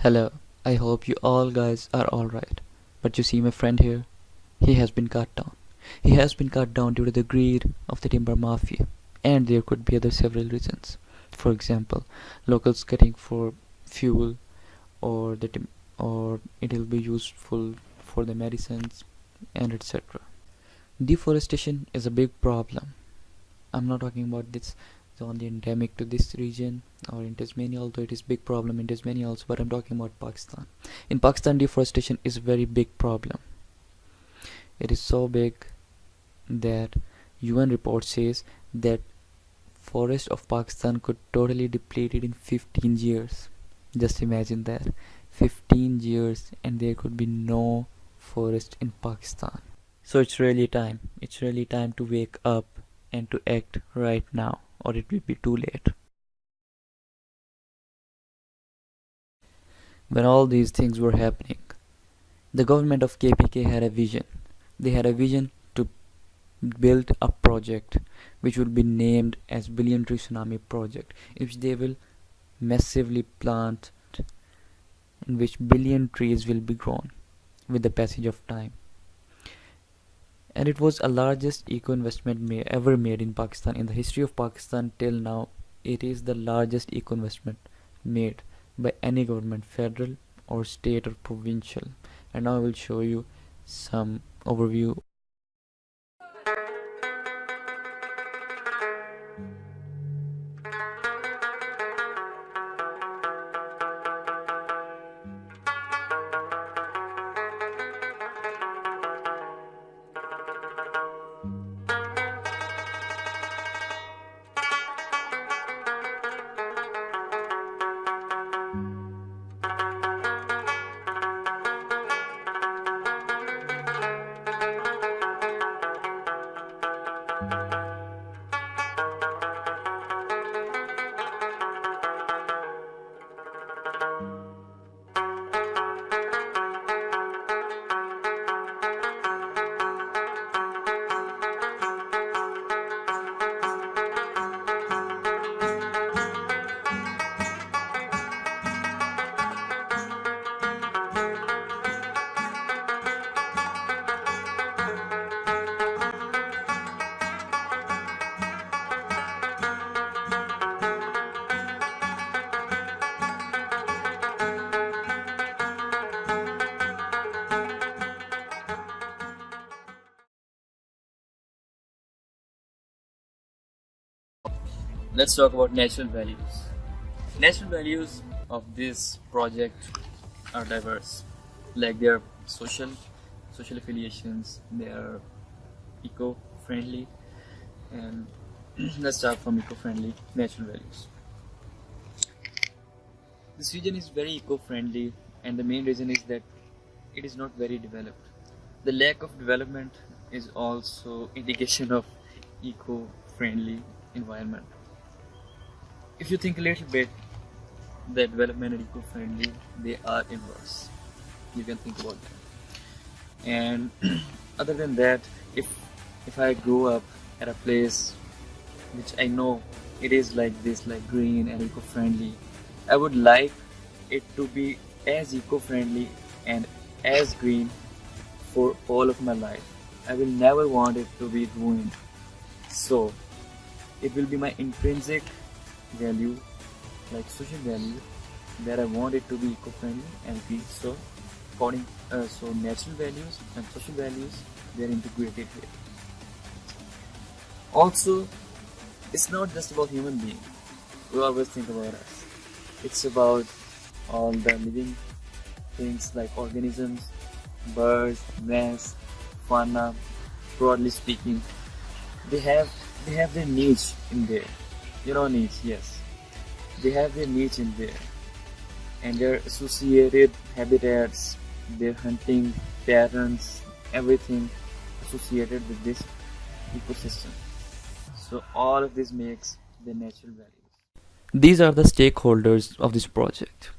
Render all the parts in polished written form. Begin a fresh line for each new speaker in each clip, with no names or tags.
Hello, I hope you all guys are alright. But you see my friend here? He has been cut down. He has been cut down due to the greed of the timber mafia. And there could be other several reasons. For example, locals cutting for fuel or or it will be useful for the medicines and etc. Deforestation is a big problem. I'm not talking about this is only endemic to this region or in Tasmania, although it is big problem in Tasmania also, but I'm talking about Pakistan. In Pakistan, deforestation is a very big problem. It is so big that UN report says that forest of Pakistan could totally depleted in 15 years. Just imagine that. 15 years and there could be no forest in Pakistan. So it's really time. It's really time to wake up and to act right now, or it will be too late. When all these things were happening, the government of KPK had a vision. They had a vision to build a project which would be named as Billion Tree Tsunami Project, in which they will massively plant, in which billion trees will be grown with the passage of time. And it was the largest eco investment ever made in Pakistan. In the history of Pakistan till now, it is the largest eco investment made by any government, federal or state or provincial. And now I will show you some overview. Let's talk about natural values. Natural values of this project are diverse, like their social affiliations, they are eco-friendly, and let's start from eco-friendly natural values. This region is very eco-friendly, and the main reason is that it is not very developed. The lack of development is also indication of eco-friendly environment. If you think a little bit, the development and eco-friendly, they are inverse. You can think about that. And other than that, if I grow up at a place which I know it is like this, like green and eco-friendly, I would like it to be as eco-friendly and as green for all of my life. I will never want it to be ruined. So it will be my intrinsic value, like social value, that I want it to be eco-friendly and green. So so natural values and social values, they are integrated here. Also, it's not just about human beings. We always think about us. It's about all the living things like organisms, birds, plants, fauna. Broadly speaking, they have their niche in there. You know, niche, yes. They have their niche in there, and their associated habitats, their hunting patterns, everything associated with this ecosystem. So all of this makes the natural values. These are the stakeholders of this project: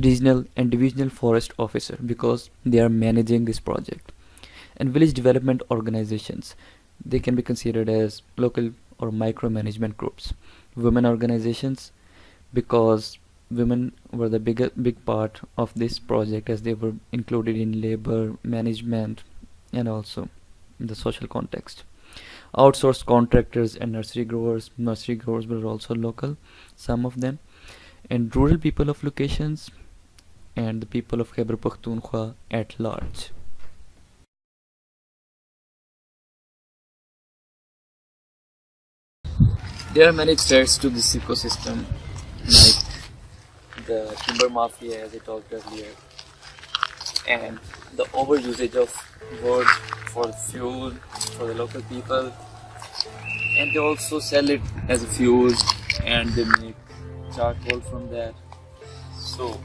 regional and divisional forest officer, because they are managing this project, and village development organizations. They can be considered as local or micromanagement groups. Women organizations, because women were the big part of this project, as they were included in labor management and also in the social context. Outsourced contractors and nursery growers were also local, some of them, and rural people of locations, and the people of Khyber Pakhtunkhwa at large. There are many threats to this ecosystem, like the timber mafia, as I talked earlier, and the overusage of wood for fuel for the local people, and they also sell it as a fuel, and they make charcoal from that. So,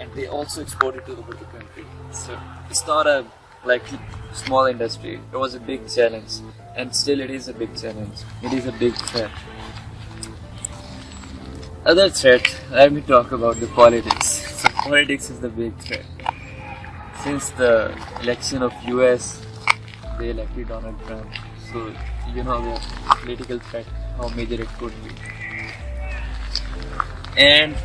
and they also export it to over the country. So it's not a like small industry. It was a big challenge, and still it is a big challenge. It is a big threat. Other threat, let me talk about the politics. So politics is the big threat. Since the election of US, they elected Donald Trump. So you know the political threat, how major it could be. And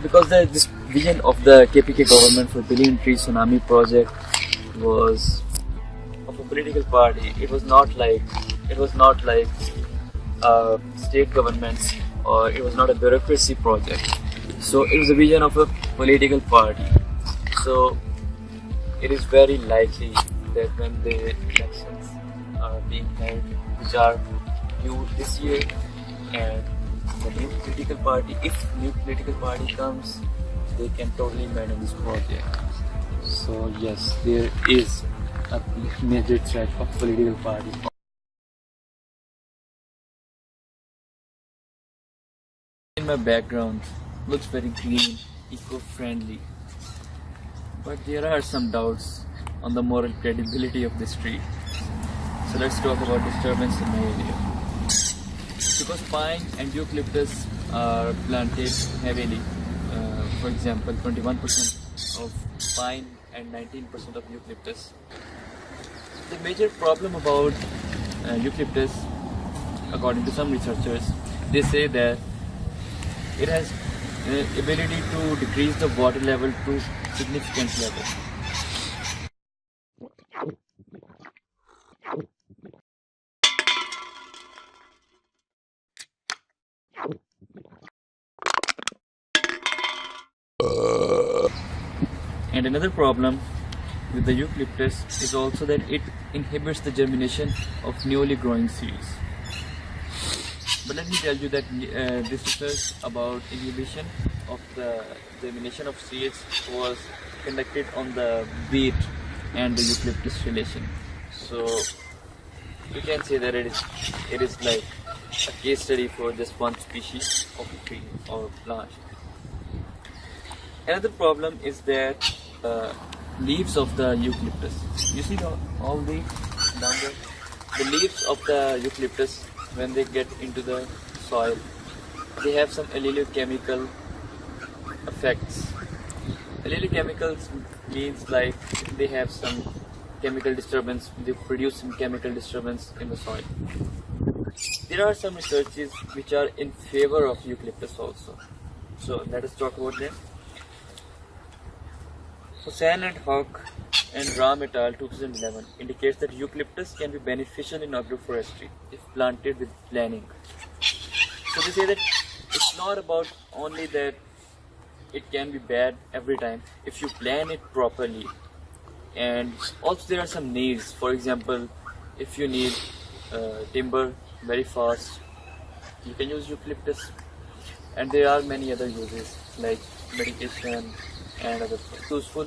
because this vision of the KPK government for Billion Tree Tsunami project was of a political party. It was not like state governments, or it was not a bureaucracy project. So it was a vision of a political party. So it is very likely that when the elections are being held, which are due this year, and the new political party, if new political party comes, they can totally abandon this project. So yes, there is a major threat of political party. In my background, looks very green, eco-friendly, but there are some doubts on the moral credibility of this tree. So let's talk about disturbance in my area. Because pine and eucalyptus are planted heavily, for example 21% of pine and 19% of eucalyptus. The major problem about eucalyptus, according to some researchers, they say that it has ability to decrease the water level to significant level. And another problem with the eucalyptus is also that it inhibits the germination of newly growing seeds. But let me tell you that this research about inhibition of the germination of seeds was conducted on the wheat and the eucalyptus relation. So you can say that it is like a case study for just one species of a tree or plant. Another problem is that leaves of the eucalyptus. You see all the down there? The leaves of the eucalyptus, when they get into the soil, they have some allelochemical effects. Allelochemicals means like they have some chemical disturbance, they produce some chemical disturbance in the soil. There are some researches which are in favor of eucalyptus also. So let us talk about them. Hussain and Hawk and Ram et al. 2011 indicates that eucalyptus can be beneficial in agroforestry if planted with planning. So they say that it's not about only that it can be bad every time if you plan it properly. And also there are some needs. For example, if you need timber very fast, you can use eucalyptus. And there are many other uses like medication and other things. Useful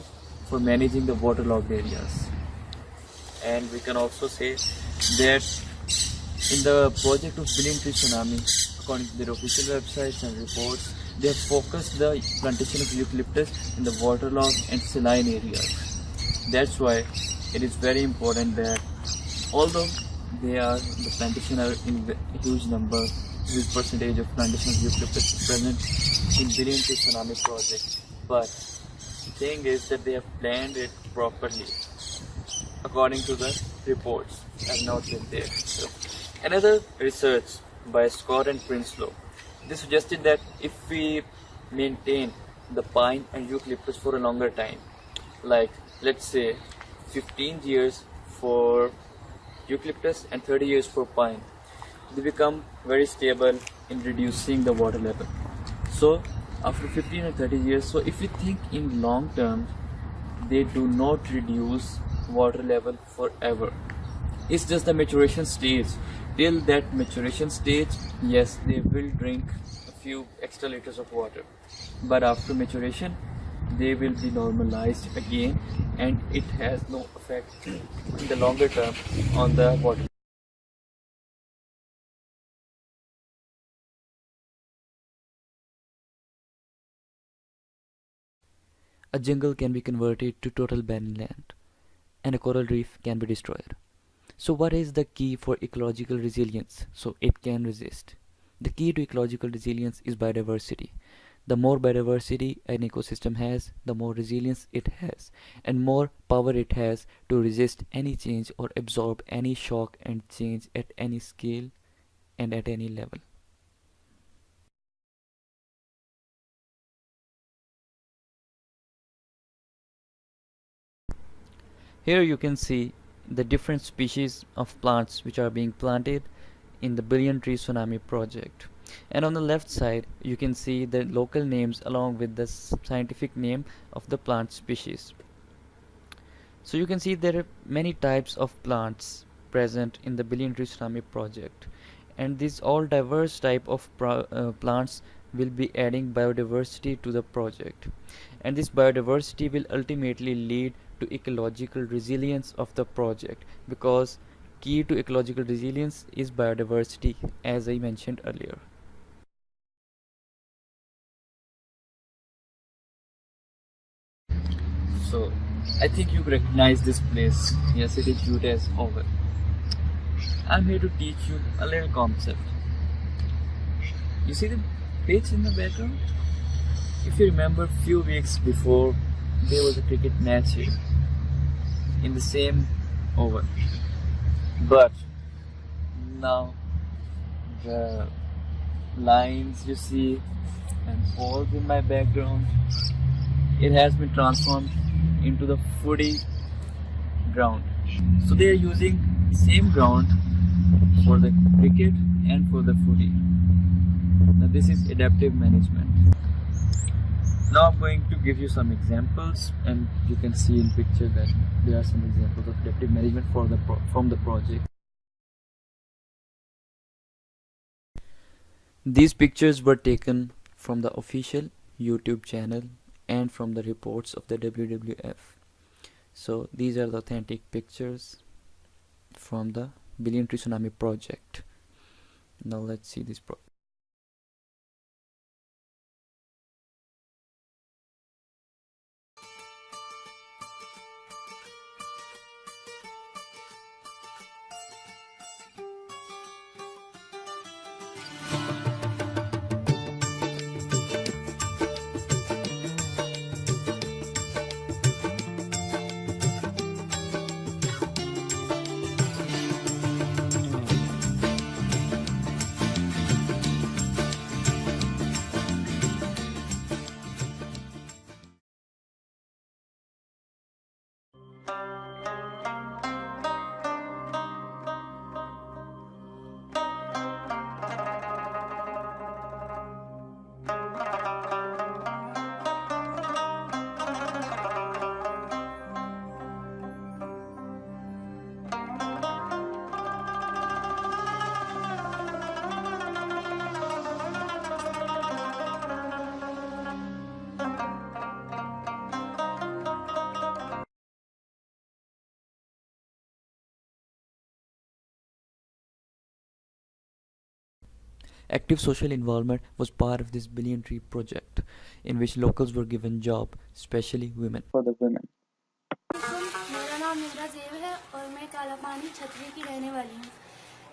for managing the waterlogged areas. And we can also say that in the project of Billion Tree Tsunami, according to their official websites and reports, they have focused the plantation of eucalyptus in the waterlogged and saline areas. That's why it is very important that although the plantation are in huge number, huge percentage of plantation of eucalyptus is present in Billion Tree Tsunami project, but the thing is that they have planned it properly according to the reports and not in there. So, another research by Scott and Princelow, they suggested that if we maintain the pine and eucalyptus for a longer time. Like, let's say 15 years for eucalyptus and 30 years for pine. They become very stable in reducing the water level. So after 15 or 30 years, so if we think in long term, they do not reduce water level forever. It's just the maturation stage. Till that maturation stage, yes, they will drink a few extra liters of water. But after maturation, they will be normalized again, and it has no effect in the longer term on the water. A jungle can be converted to total barren land, and a coral reef can be destroyed. So what is the key for ecological resilience so it can resist? The key to ecological resilience is biodiversity. The more biodiversity an ecosystem has, the more resilience it has, and more power it has to resist any change or absorb any shock and change at any scale and at any level. Here you can see the different species of plants which are being planted in the Billion Tree Tsunami project. And on the left side, you can see the local names along with the scientific name of the plant species. So you can see there are many types of plants present in the Billion Tree Tsunami project, and these all diverse type of plants will be adding biodiversity to the project, and this biodiversity will ultimately lead to ecological resilience of the project, because key to ecological resilience is biodiversity, as I mentioned earlier. So I think you recognize this place. Yes, it is Utah's Oval. I'm here to teach you a little concept. You see the pitch in the background? If you remember, few weeks before, there was a cricket match here in the same oval. But now the lines you see and holes in my background, it has been transformed into the footy ground. So they are using same ground for the cricket and for the footy. Now this is adaptive management. Now I'm going to give you some examples, and you can see in picture that there are some examples of adaptive management from the project. These pictures were taken from the official YouTube channel and from the reports of the WWF. So these are the authentic pictures from the Billion Tree Tsunami project. Now let's see this project. Active social involvement was part of this Billion Tree project, in which locals were given job, especially women. For the women.
मेरा नाम मीरा जेब है और मैं काला पानी छतरी की रहने वाली हूँ।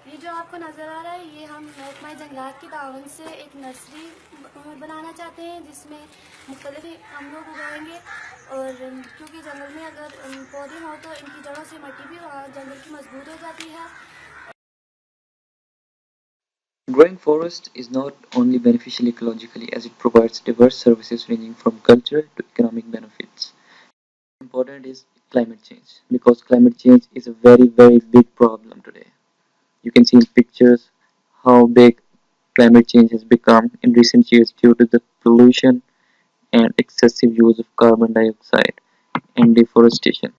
ये जो आपको नज़र आ रहा है, ये हम महकमा जंगलात की तावन से एक नर्सरी बनाना चाहते हैं, जिसमें मुख्तलिफ हम लोग उगाएंगे। और क्योंकि जंगल में अगर पौधे हों तो इनकी जड़ों से मिट्टी भी जंगल की मजबूत हो जाती है।
Growing forest is not only beneficial ecologically as it provides diverse services ranging from cultural to economic benefits. Important is climate change because climate change is a very big problem today. You can see in pictures how big climate change has become in recent years due to the pollution and excessive use of carbon dioxide and deforestation.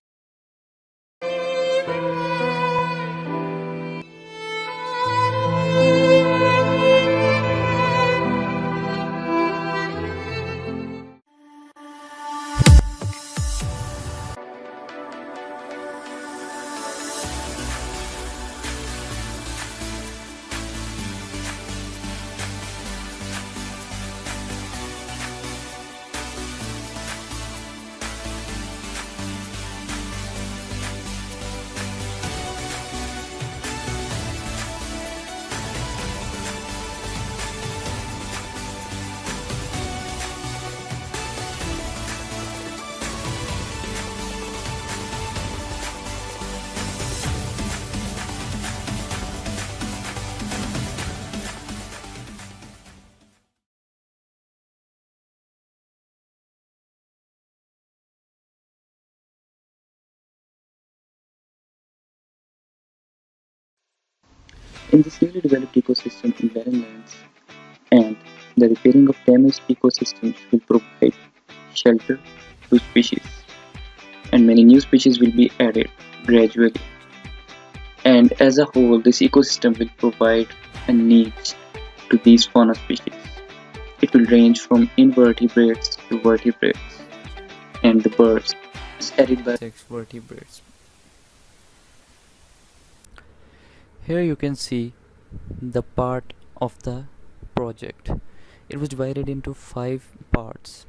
In this newly developed ecosystem in barren lands and the repairing of damaged ecosystems will provide shelter to species and many new species will be added gradually. And as a whole, this ecosystem will provide a niche to these fauna species. It will range from invertebrates to vertebrates and the birds is added by six vertebrates. Here you can see the part of the project. It was divided into 5 parts.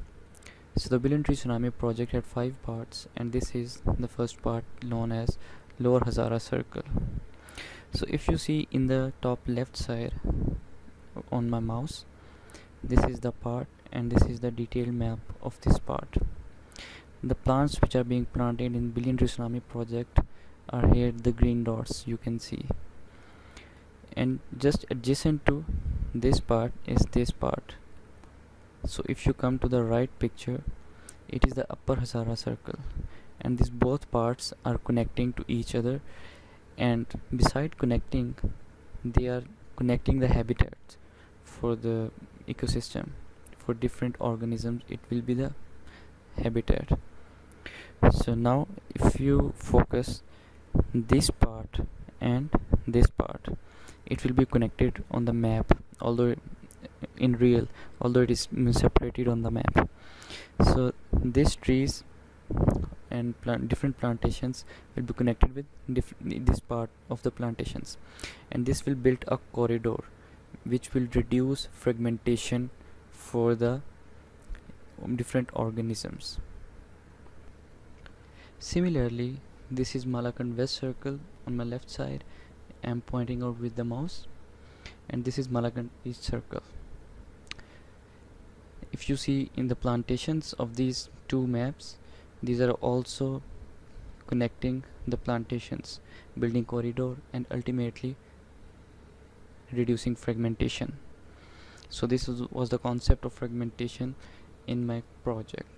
So the Billion Tree Tsunami project had 5 parts and this is the first part known as Lower Hazara Circle. So if you see in the top left side on my mouse, this is the part and this is the detailed map of this part. The plants which are being planted in Billion Tree Tsunami project are here, the green dots you can see. And just adjacent to this part is this part. So if you come to the right picture, it is the Upper Hazara Circle and these both parts are connecting to each other, and beside connecting, they are connecting the habitats for the ecosystem. For different organisms it will be the habitat. So now if you focus this part and this part, it will be connected on the map, although in real, although it is separated on the map. So these trees and different plantations will be connected with this part of the plantations, and this will build a corridor which will reduce fragmentation for the different organisms. Similarly, this is Malakand West Circle on my left side. I am pointing out with the mouse, and this is Malakand East Circle. If you see in the plantations of these two maps, these are also connecting the plantations, building corridor and ultimately reducing fragmentation. So this was the concept of fragmentation in my project.